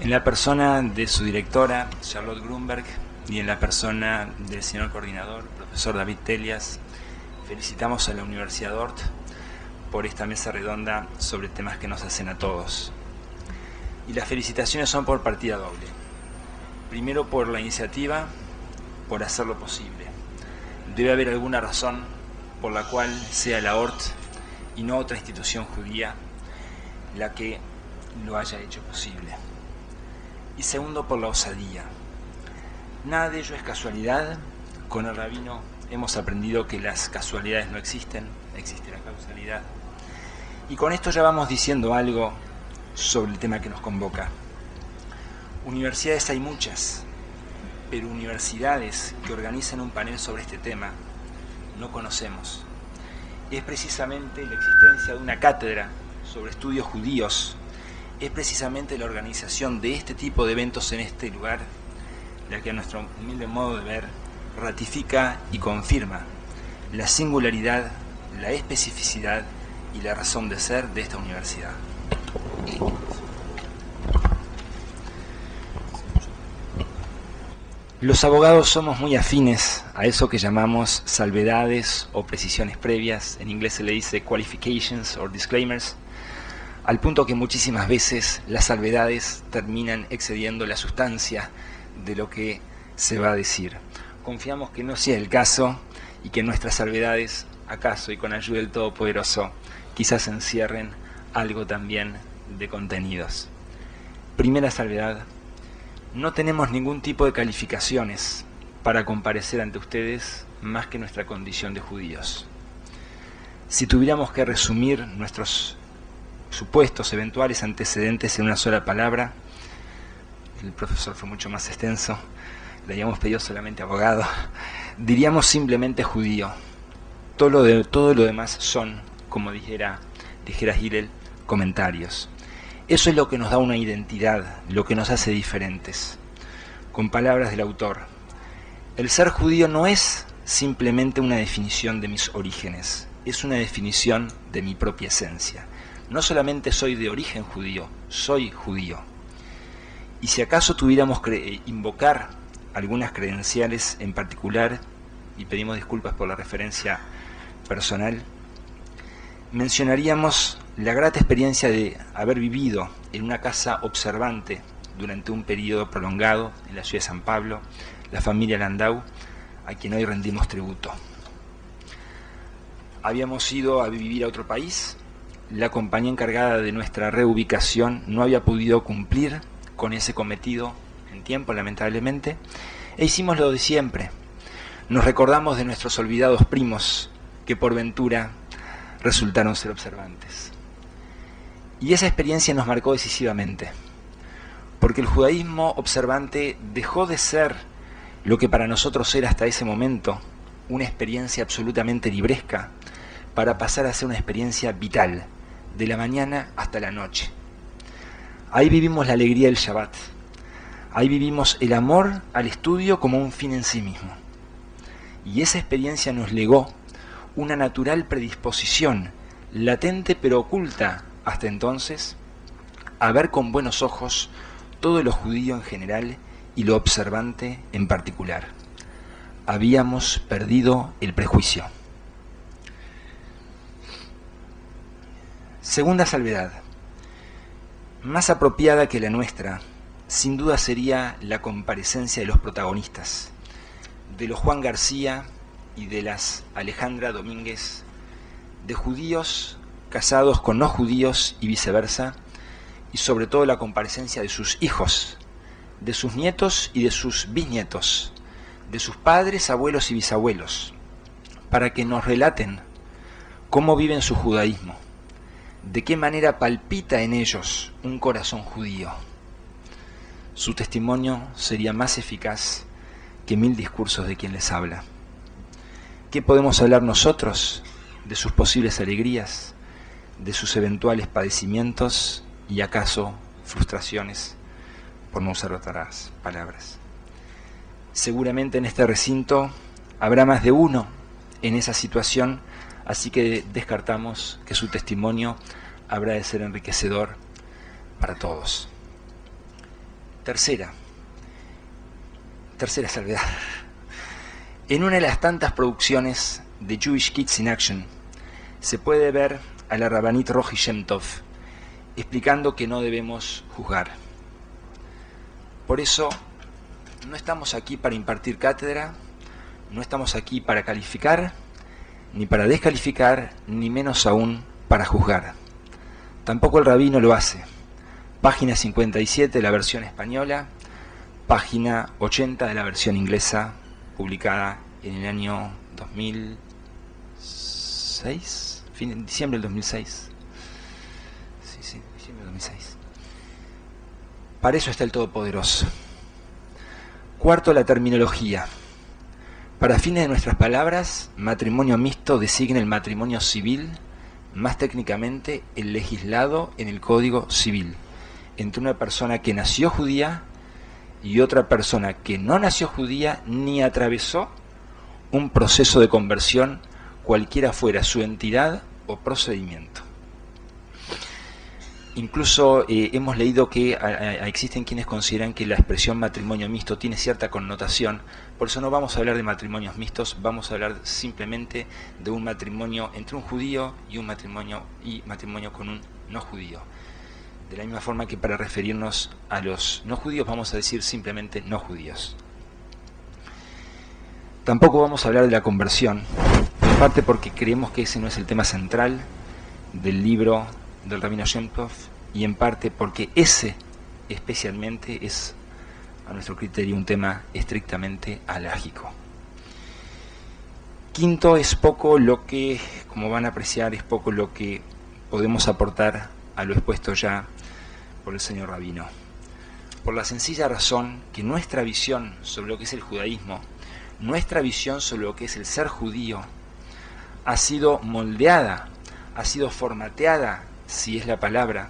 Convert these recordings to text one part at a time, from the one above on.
En la persona de su directora, Charlotte Grunberg, y en la persona del señor coordinador, profesor David Telias, felicitamos a la Universidad Ort por esta mesa redonda sobre temas que nos hacen a todos. Y las felicitaciones son por partida doble. Primero por la iniciativa, por hacerlo posible. Debe haber alguna razón por la cual sea la Ort y no otra institución judía la que lo haya hecho posible. Y segundo, por la osadía. Nada de ello es casualidad. Con el rabino hemos aprendido que las casualidades no existen, existe la causalidad. Y con esto ya vamos diciendo algo sobre el tema que nos convoca. Universidades hay muchas, pero universidades que organizan un panel sobre este tema no conocemos. Es precisamente la existencia de una cátedra sobre estudios judíos, es precisamente la organización de este tipo de eventos en este lugar la que a nuestro humilde modo de ver ratifica y confirma la singularidad, la especificidad y la razón de ser de esta universidad. Los abogados somos muy afines a eso que llamamos salvedades o precisiones previas, en inglés se le dice qualifications or disclaimers, al punto que muchísimas veces las salvedades terminan excediendo la sustancia de lo que se va a decir. Confiamos que no sea el caso y que nuestras salvedades, acaso y con ayuda del Todopoderoso, quizás encierren algo también de contenidos. Primera salvedad: no tenemos ningún tipo de calificaciones para comparecer ante ustedes más que nuestra condición de judíos. Si tuviéramos que resumir nuestros supuestos eventuales antecedentes en una sola palabra, el profesor fue mucho más extenso, le habíamos pedido solamente abogado, diríamos simplemente judío. Todo lo demás son, como dijera Hillel, comentarios. Eso es lo que nos da una identidad, lo que nos hace diferentes. Con palabras del autor, el ser judío no es simplemente una definición de mis orígenes, es una definición de mi propia esencia. No solamente soy de origen judío, soy judío. Y si acaso tuviéramos que invocar algunas credenciales en particular, y pedimos disculpas por la referencia personal, mencionaríamos la grata experiencia de haber vivido en una casa observante durante un periodo prolongado en la ciudad de San Pablo, la familia Landau, a quien hoy rendimos tributo. Habíamos ido a vivir a otro país, la compañía encargada de nuestra reubicación no había podido cumplir con ese cometido en tiempo, lamentablemente, e hicimos lo de siempre. Nos recordamos de nuestros olvidados primos que por ventura resultaron ser observantes. Y esa experiencia nos marcó decisivamente, porque el judaísmo observante dejó de ser lo que para nosotros era hasta ese momento una experiencia absolutamente libresca, para pasar a ser una experiencia vital, de la mañana hasta la noche. Ahí vivimos la alegría del Shabbat, ahí vivimos el amor al estudio como un fin en sí mismo. Y esa experiencia nos legó una natural predisposición, latente pero oculta hasta entonces, a ver con buenos ojos todo lo judío en general y lo observante en particular. Habíamos perdido el prejuicio. Segunda salvedad, más apropiada que la nuestra, sin duda sería la comparecencia de los protagonistas, de los Juan García y de las Alejandra Domínguez, de judíos casados con no judíos y viceversa, y sobre todo la comparecencia de sus hijos, de sus nietos y de sus bisnietos, de sus padres, abuelos y bisabuelos, para que nos relaten cómo viven su judaísmo, de qué manera palpita en ellos un corazón judío. Su testimonio sería más eficaz que 1000 discursos de quien les habla. ¿Qué podemos hablar nosotros de sus posibles alegrías, de sus eventuales padecimientos y acaso frustraciones, por no usar otras palabras? Seguramente en este recinto habrá más de uno en esa situación, así que descartamos que su testimonio habrá de ser enriquecedor para todos. Tercera salvedad. En una de las tantas producciones de Jewish Kids in Action se puede ver a la Rabbanit Roji Shem Tov explicando que no debemos juzgar. Por eso no estamos aquí para impartir cátedra, no estamos aquí para calificar, ni para descalificar, ni menos aún para juzgar. Tampoco el rabino lo hace. Página 57 de la versión española, página 80 de la versión inglesa, publicada en el año 2006, diciembre del 2006. Sí, diciembre del 2006. Para eso está el Todopoderoso. Cuarto, la terminología. Para fines de nuestras palabras, matrimonio mixto designa el matrimonio civil, más técnicamente el legislado en el Código Civil, entre una persona que nació judía y otra persona que no nació judía ni atravesó un proceso de conversión, cualquiera fuera su entidad o procedimiento. Incluso hemos leído que existen quienes consideran que la expresión matrimonio mixto tiene cierta connotación, por eso no vamos a hablar de matrimonios mixtos, vamos a hablar simplemente de un matrimonio entre un judío y un matrimonio con un no judío. De la misma forma que para referirnos a los no judíos vamos a decir simplemente no judíos. Tampoco vamos a hablar de la conversión, en parte porque creemos que ese no es el tema central del libro del Rabino Shem Tov, y en parte porque ese especialmente es, a nuestro criterio, un tema estrictamente halágico. Quinto, es poco lo que, como van a apreciar, es poco lo que podemos aportar a lo expuesto ya por el señor rabino, por la sencilla razón que nuestra visión sobre lo que es el judaísmo, nuestra visión sobre lo que es el ser judío, ha sido moldeada, ha sido formateada, si es la palabra,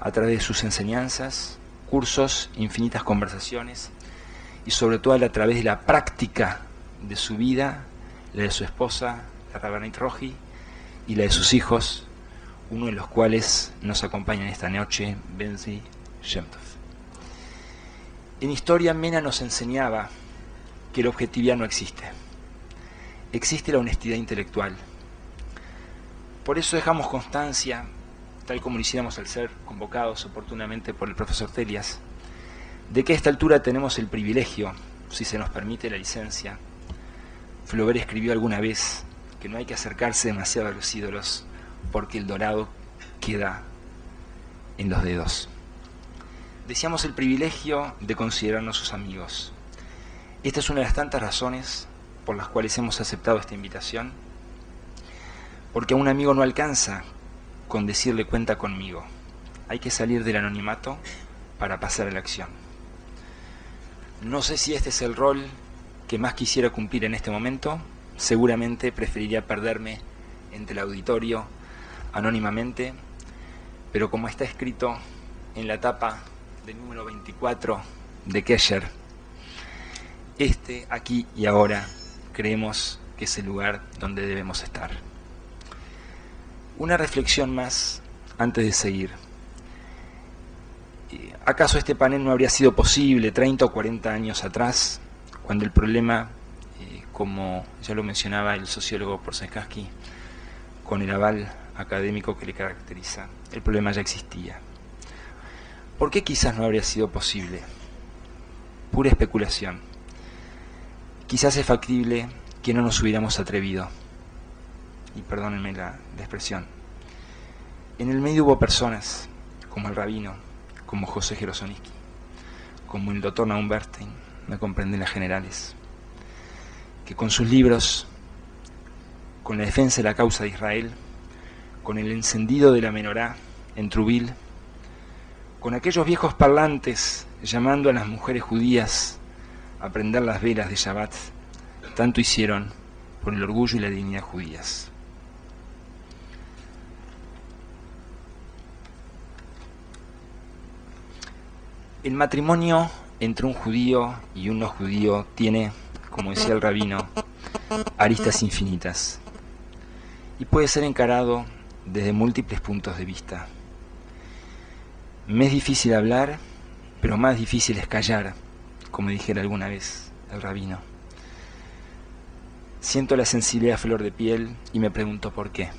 a través de sus enseñanzas, cursos, infinitas conversaciones, y sobre todo a través de la práctica de su vida, la de su esposa, la Rabbanit Roji, y la de sus hijos, uno de los cuales nos acompaña en esta noche, Benzi Shem Tov. En historia, Mena nos enseñaba que la objetividad no existe. Existe la honestidad intelectual. Por eso dejamos constancia, tal como lo hiciéramos al ser convocados oportunamente por el profesor Telias, de que a esta altura tenemos el privilegio, si se nos permite la licencia. Flaubert escribió alguna vez que no hay que acercarse demasiado a los ídolos, porque el dorado queda en los dedos. Deseamos el privilegio de considerarnos sus amigos. Esta es una de las tantas razones por las cuales hemos aceptado esta invitación, porque a un amigo no alcanza con decirle cuenta conmigo. Hay que salir del anonimato para pasar a la acción. No sé si este es el rol que más quisiera cumplir en este momento. Seguramente preferiría perderme entre el auditorio anónimamente, pero como está escrito en la tapa del número 24 de Kesher, aquí y ahora creemos que es el lugar donde debemos estar. Una reflexión más antes de seguir. ¿Acaso este panel no habría sido posible 30 o 40 años atrás, cuando el problema, como ya lo mencionaba el sociólogo Porzeskansky, con el aval académico que le caracteriza, el problema ya existía? ¿Por qué quizás no habría sido posible? Pura especulación. Quizás es factible que no nos hubiéramos atrevido. Y perdónenme la expresión. En el medio hubo personas, como el rabino, como José Jerosoniski, como el doctor Naum Bernstein, me comprenden las generales, que con sus libros, con la defensa de la causa de Israel, con el encendido de la menorá en Trubil, con aquellos viejos parlantes llamando a las mujeres judías a prender las velas de Shabbat, tanto hicieron por el orgullo y la dignidad judías. El matrimonio entre un judío y un no judío tiene, como decía el rabino, aristas infinitas y puede ser encarado desde múltiples puntos de vista. Me es difícil hablar pero más difícil es callar, como dijera alguna vez el rabino. Siento la sensibilidad a flor de piel y me pregunto por qué.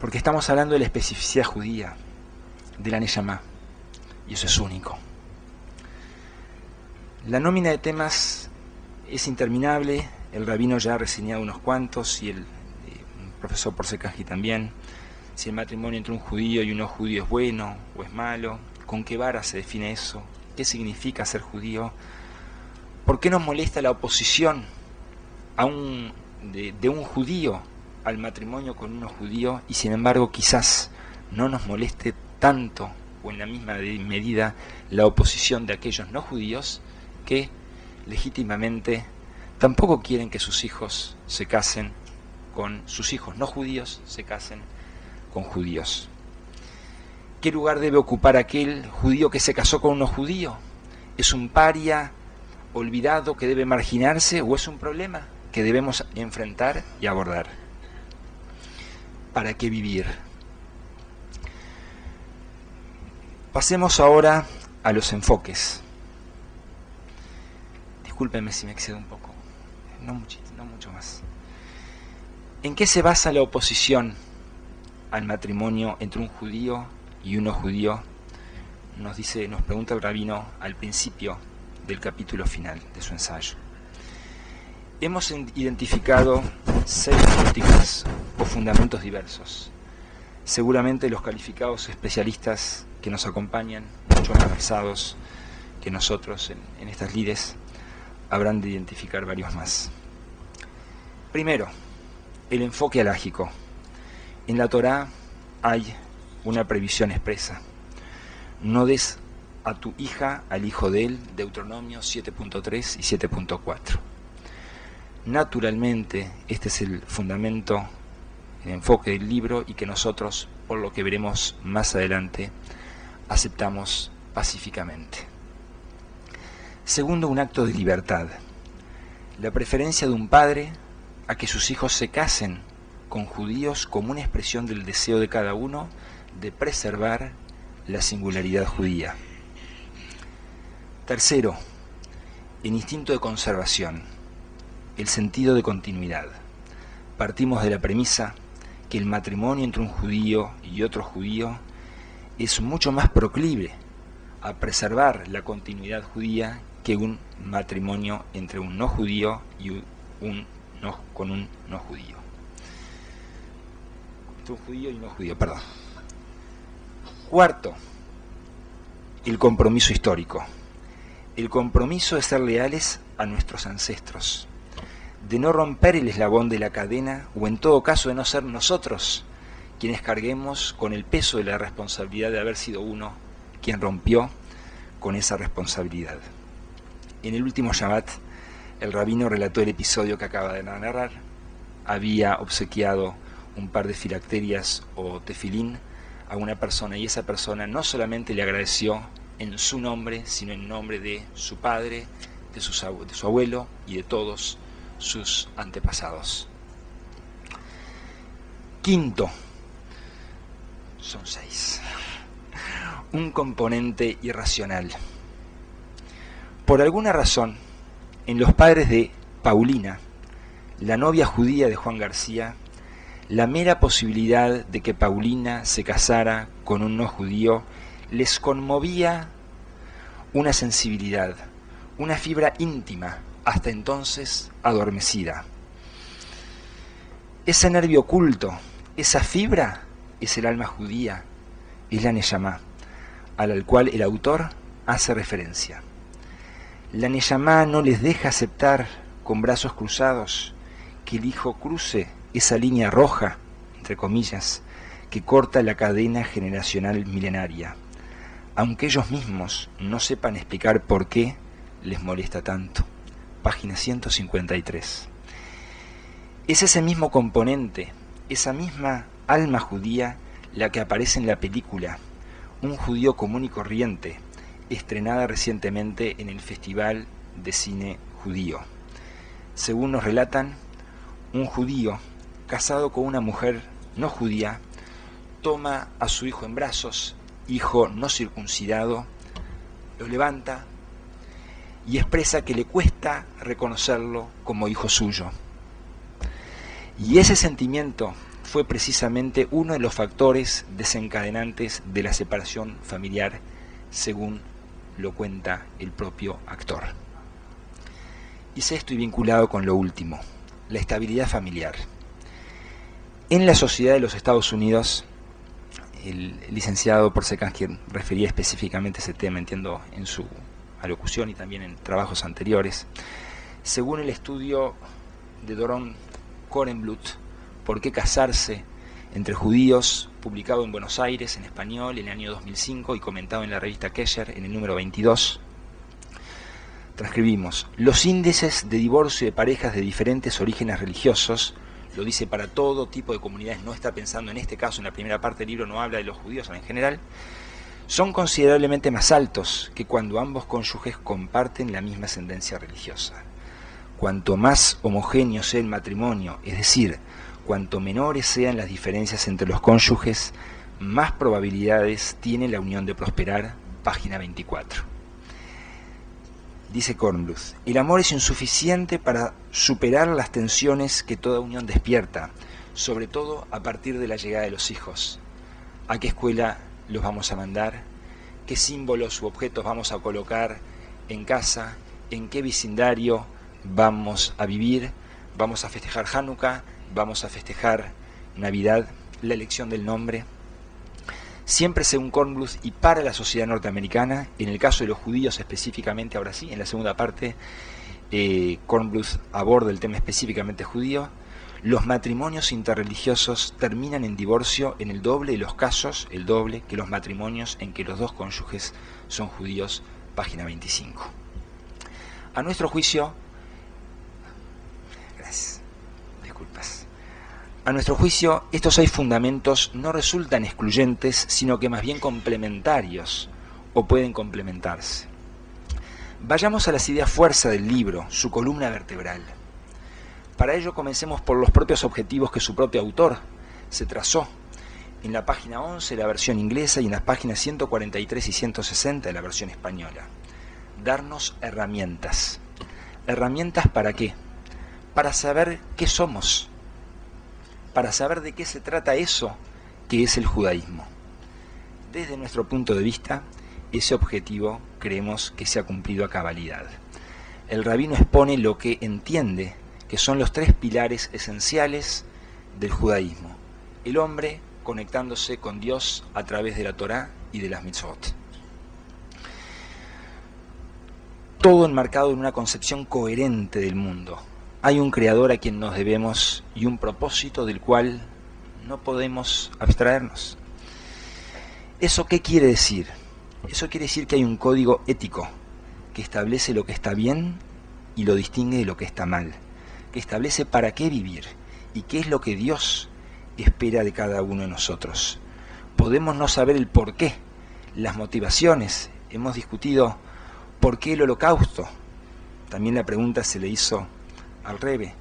Porque estamos hablando de la especificidad judía, de la Neyamá, y eso es único. La nómina de temas es interminable, el rabino ya ha reseñado unos cuantos y el profesor Porcekaji también. Si el matrimonio entre un judío y un no judío es bueno o es malo, con qué vara se define eso, qué significa ser judío, por qué nos molesta la oposición de un judío al matrimonio con un no judío y sin embargo quizás no nos moleste tanto o en la misma medida la oposición de aquellos no judíos que legítimamente tampoco quieren que sus hijos se casen con sus hijos no judíos, se casen con judíos. ¿Qué lugar debe ocupar aquel judío que se casó con un no judío? ¿Es un paria olvidado que debe marginarse o es un problema que debemos enfrentar y abordar? ¿Para qué vivir? Pasemos ahora a los enfoques. Discúlpenme si me excedo un poco, no mucho más. ¿En qué se basa la oposición al matrimonio entre un judío y un no judío? Nos pregunta el rabino al principio del capítulo final de su ensayo. Hemos identificado 6 ópticas o fundamentos diversos. Seguramente los calificados especialistas que nos acompañan, mucho más pesados que nosotros en estas lides, habrán de identificar varios más. Primero, el enfoque halágico. En la Torá hay una previsión expresa. No des a tu hija al hijo de él, Deuteronomio 7.3 y 7.4. Naturalmente, este es el fundamento, el enfoque del libro y que nosotros, por lo que veremos más adelante, aceptamos pacíficamente. Segundo, un acto de libertad. La preferencia de un padre a que sus hijos se casen con judíos como una expresión del deseo de cada uno de preservar la singularidad judía. Tercero, el instinto de conservación, el sentido de continuidad. Partimos de la premisa que el matrimonio entre un judío y otro judío es mucho más proclive a preservar la continuidad judía que un matrimonio entre un no judío y con un no judío. Entre un judío y un no judío, perdón. Cuarto, el compromiso histórico. El compromiso de ser leales a nuestros ancestros, de no romper el eslabón de la cadena o en todo caso de no ser nosotros quienes carguemos con el peso de la responsabilidad de haber sido uno quien rompió con esa responsabilidad. En el último Shabbat, el rabino relató el episodio que acaba de narrar. Había obsequiado un par de filacterias o tefilín a una persona y esa persona no solamente le agradeció en su nombre, sino en nombre de su padre, de su abuelo y de todos sus antepasados. Quinto, son 6, un componente irracional. Por alguna razón, en los padres de Paulina, la novia judía de Juan García, la mera posibilidad de que Paulina se casara con un no judío les conmovía una sensibilidad, una fibra íntima, hasta entonces adormecida. Ese nervio oculto, esa fibra, es el alma judía, es la Neyamá, al cual el autor hace referencia. La Neyamá no les deja aceptar con brazos cruzados que el hijo cruce esa línea roja, entre comillas, que corta la cadena generacional milenaria, aunque ellos mismos no sepan explicar por qué les molesta tanto. Página 153. Es ese mismo componente, esa misma alma judía, la que aparece en la película Un judío común y corriente, estrenada recientemente en el Festival de Cine Judío. Según nos relatan, un judío casado con una mujer no judía toma a su hijo en brazos, hijo no circuncidado, lo levanta y expresa que le cuesta reconocerlo como hijo suyo. Y ese sentimiento fue precisamente uno de los factores desencadenantes de la separación familiar, según lo cuenta el propio actor. Y esto vinculado con lo último, la estabilidad familiar. En la sociedad de los Estados Unidos, el licenciado Porzecansky refería específicamente ese tema, entiendo, en su alocución y también en trabajos anteriores. Según el estudio de Doron Korenblut, ¿Por qué casarse entre judíos?, publicado en Buenos Aires en español en el año 2005 y comentado en la revista Kesher en el número 22, transcribimos: los índices de divorcio de parejas de diferentes orígenes religiosos, lo dice para todo tipo de comunidades, no está pensando en este caso, en la primera parte del libro no habla de los judíos, en general, son considerablemente más altos que cuando ambos cónyuges comparten la misma ascendencia religiosa. Cuanto más homogéneo sea el matrimonio, es decir, cuanto menores sean las diferencias entre los cónyuges, más probabilidades tiene la unión de prosperar. Página 24. Dice Kornbluth: el amor es insuficiente para superar las tensiones que toda unión despierta, sobre todo a partir de la llegada de los hijos. ¿A qué escuela los vamos a mandar? ¿Qué símbolos u objetos vamos a colocar en casa? ¿En qué vecindario vamos a vivir? ¿Vamos a festejar Hanukkah? ¿Vamos a festejar Navidad? La elección del nombre. Siempre según Kornbluth y para la sociedad norteamericana, en el caso de los judíos específicamente, ahora sí, en la segunda parte, Kornbluth aborda el tema específicamente judío, los matrimonios interreligiosos terminan en divorcio en el doble de los casos, el doble que los matrimonios en que los dos cónyuges son judíos. Página 25. A nuestro juicio, a nuestro juicio, estos 6 fundamentos no resultan excluyentes, sino que más bien complementarios, o pueden complementarse. Vayamos a las ideas fuerza del libro, su columna vertebral. Para ello comencemos por los propios objetivos que su propio autor se trazó en la página 11 de la versión inglesa y en las páginas 143 y 160 de la versión española. Darnos herramientas. ¿Herramientas para qué? Para saber qué somos, para saber de qué se trata eso que es el judaísmo. Desde nuestro punto de vista, ese objetivo creemos que se ha cumplido a cabalidad. El rabino expone lo que entiende que son los 3 pilares esenciales del judaísmo: el hombre conectándose con Dios a través de la Torá y de las mitzvot. Todo enmarcado en una concepción coherente del mundo. Hay un creador a quien nos debemos y un propósito del cual no podemos abstraernos. ¿Eso qué quiere decir? Eso quiere decir que hay un código ético que establece lo que está bien y lo distingue de lo que está mal, que establece para qué vivir y qué es lo que Dios espera de cada uno de nosotros. Podemos no saber el por qué, las motivaciones. Hemos discutido por qué el holocausto. También la pregunta se le hizo al Rebe,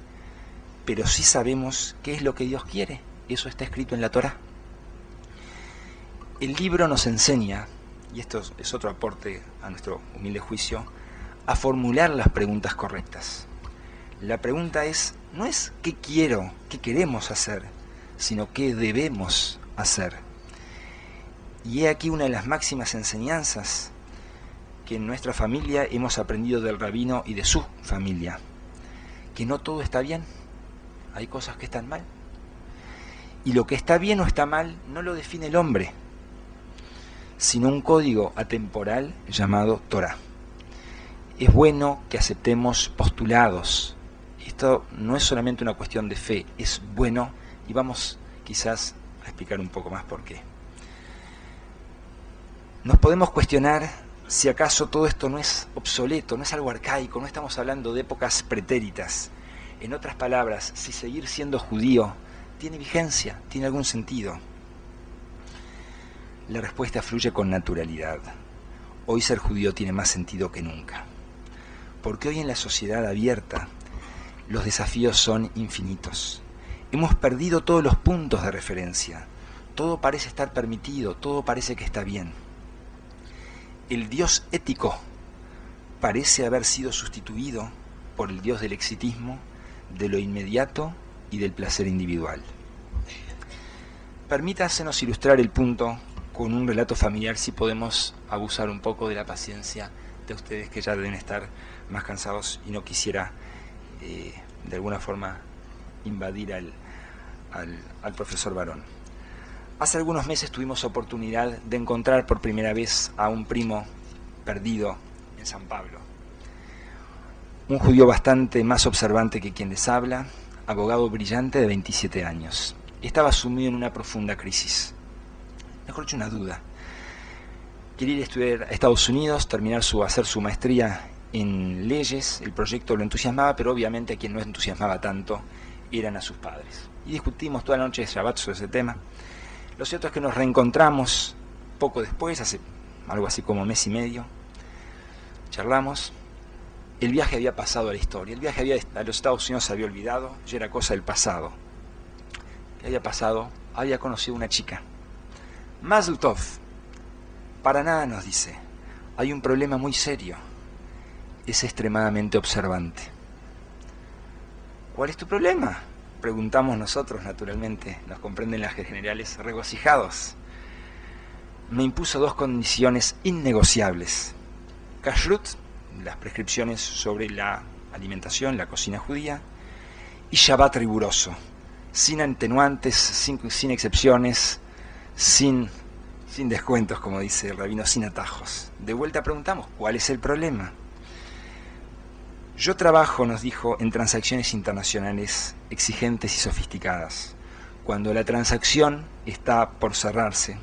pero sí sabemos qué es lo que Dios quiere. Eso está escrito en la Torá. El libro nos enseña, y esto es otro aporte a nuestro humilde juicio, a formular las preguntas correctas. La pregunta no es qué quiero, qué queremos hacer, sino qué debemos hacer. Y he aquí una de las máximas enseñanzas que en nuestra familia hemos aprendido del rabino y de su familia: que no todo está bien, hay cosas que están mal. Y lo que está bien o está mal no lo define el hombre, sino un código atemporal llamado Torá. Es bueno que aceptemos postulados. Esto no es solamente una cuestión de fe, es bueno, y vamos quizás a explicar un poco más por qué. Nos podemos cuestionar si acaso todo esto no es obsoleto, no es algo arcaico, no estamos hablando de épocas pretéritas. En otras palabras, si seguir siendo judío tiene vigencia, tiene algún sentido. La respuesta fluye con naturalidad. Hoy ser judío tiene más sentido que nunca, porque hoy en la sociedad abierta los desafíos son infinitos. Hemos perdido todos los puntos de referencia, todo parece estar permitido, todo parece que está bien. El Dios ético parece haber sido sustituido por el Dios del exitismo, de lo inmediato y del placer individual. Permítasenos ilustrar el punto con un relato familiar, si podemos abusar un poco de la paciencia de ustedes que ya deben estar más cansados, y no quisiera de alguna forma invadir al profesor Barón. Hace algunos meses tuvimos oportunidad de encontrar por primera vez a un primo perdido en San Pablo. Un judío bastante más observante que quien les habla, abogado brillante de 27 años. Estaba sumido en una profunda crisis. Mejor dicho, una duda. Quería ir a estudiar a Estados Unidos, hacer su maestría en leyes. El proyecto lo entusiasmaba, pero obviamente a quien no entusiasmaba tanto eran a sus padres. Y discutimos toda la noche de Shabbat sobre ese tema. Lo cierto es que nos reencontramos poco después, hace algo así como mes y medio. Charlamos. El viaje había pasado a la historia. El viaje a los Estados Unidos se había olvidado, ya era cosa del pasado. ¿Qué había pasado? Había conocido una chica. Mazel Tov. Para nada, nos dice. Hay un problema muy serio. Es extremadamente observante. ¿Cuál es tu problema? Preguntamos nosotros, naturalmente. Nos comprenden las generales regocijados. Me impuso 2 condiciones innegociables. Kashrut, las prescripciones sobre la alimentación, la cocina judía, y Shabbat riguroso, sin atenuantes, sin excepciones, sin descuentos, como dice el rabino, sin atajos. De vuelta preguntamos, ¿cuál es el problema? Yo trabajo, nos dijo, en transacciones internacionales exigentes y sofisticadas. Cuando la transacción está por cerrarse,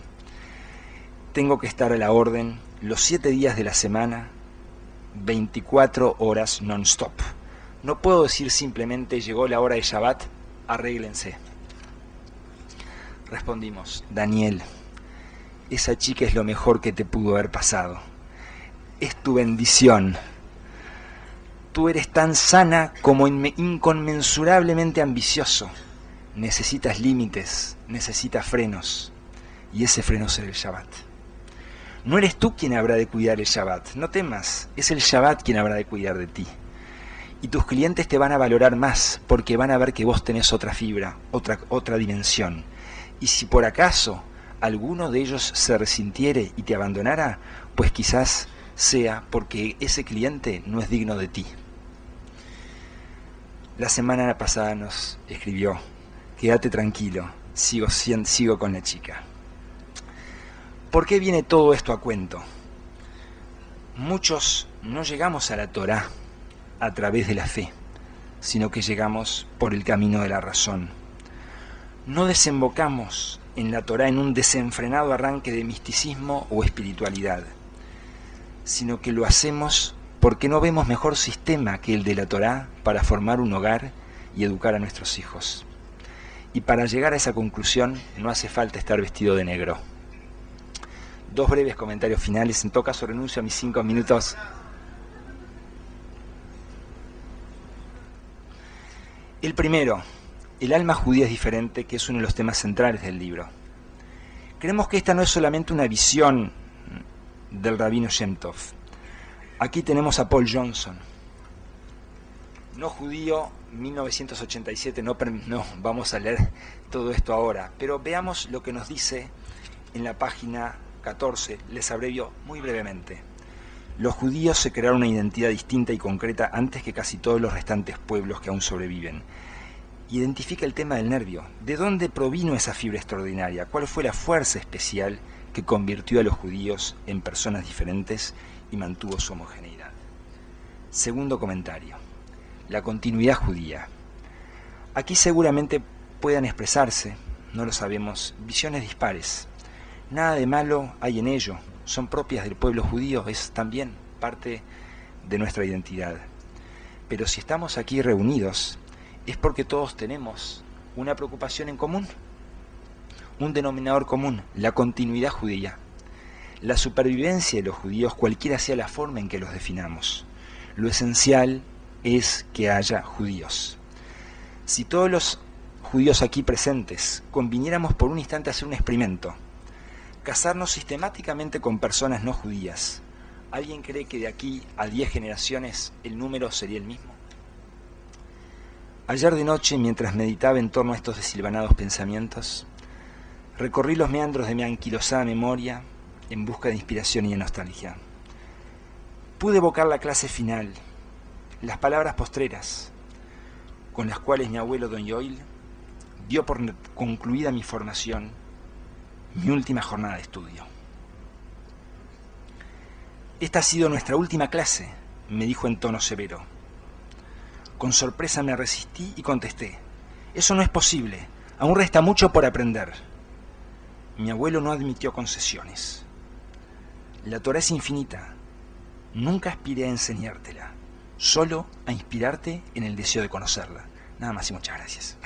tengo que estar a la orden los 7 días de la semana, 24 horas non-stop. No puedo decir simplemente llegó la hora de Shabbat, arréglense. Respondimos, Daniel, esa chica es lo mejor que te pudo haber pasado. Es tu bendición. Tú eres tan sana como inconmensurablemente ambicioso. Necesitas límites, necesitas frenos. Y ese freno será el Shabbat. No eres tú quien habrá de cuidar el Shabbat, no temas, es el Shabbat quien habrá de cuidar de ti. Y tus clientes te van a valorar más porque van a ver que vos tenés otra fibra, otra dimensión. Y si por acaso alguno de ellos se resintiere y te abandonara, pues quizás sea porque ese cliente no es digno de ti. La semana pasada nos escribió, quédate tranquilo, sigo con la chica. ¿Por qué viene todo esto a cuento? Muchos no llegamos a la Torá a través de la fe, sino que llegamos por el camino de la razón. No desembocamos en la Torá en un desenfrenado arranque de misticismo o espiritualidad, sino que lo hacemos porque no vemos mejor sistema que el de la Torá para formar un hogar y educar a nuestros hijos. Y para llegar a esa conclusión no hace falta estar vestido de negro. 2 breves comentarios finales, en todo caso renuncio a mis 5 minutos. El primero, el alma judía es diferente, que es uno de los temas centrales del libro. Creemos que esta no es solamente una visión del rabino Shem Tov. Aquí tenemos a Paul Johnson, no judío, 1987, no vamos a leer todo esto ahora, pero veamos lo que nos dice en la página 14, les abrevio muy brevemente. Los judíos se crearon una identidad distinta y concreta antes que casi todos los restantes pueblos que aún sobreviven. Identifica el tema del nervio. ¿De dónde provino esa fibra extraordinaria? ¿Cuál fue la fuerza especial que convirtió a los judíos en personas diferentes y mantuvo su homogeneidad? Segundo comentario. La continuidad judía. Aquí seguramente puedan expresarse, no lo sabemos, visiones dispares. Nada de malo hay en ello, son propias del pueblo judío, es también parte de nuestra identidad. Pero si estamos aquí reunidos, es porque todos tenemos una preocupación en común, un denominador común, la continuidad judía, la supervivencia de los judíos, cualquiera sea la forma en que los definamos. Lo esencial es que haya judíos. Si todos los judíos aquí presentes conviniéramos por un instante a hacer un experimento, casarnos sistemáticamente con personas no judías, ¿alguien cree que de aquí a 10 generaciones el número sería el mismo? Ayer de noche, mientras meditaba en torno a estos desilvanados pensamientos, recorrí los meandros de mi anquilosada memoria en busca de inspiración y de nostalgia. Pude evocar la clase final, las palabras postreras, con las cuales mi abuelo don Yoil dio por concluida mi formación, mi última jornada de estudio. Esta ha sido nuestra última clase, me dijo en tono severo. Con sorpresa me resistí y contesté, eso no es posible, aún resta mucho por aprender. Mi abuelo no admitió concesiones. La Torá es infinita, nunca aspiré a enseñártela, solo a inspirarte en el deseo de conocerla. Nada más y muchas gracias.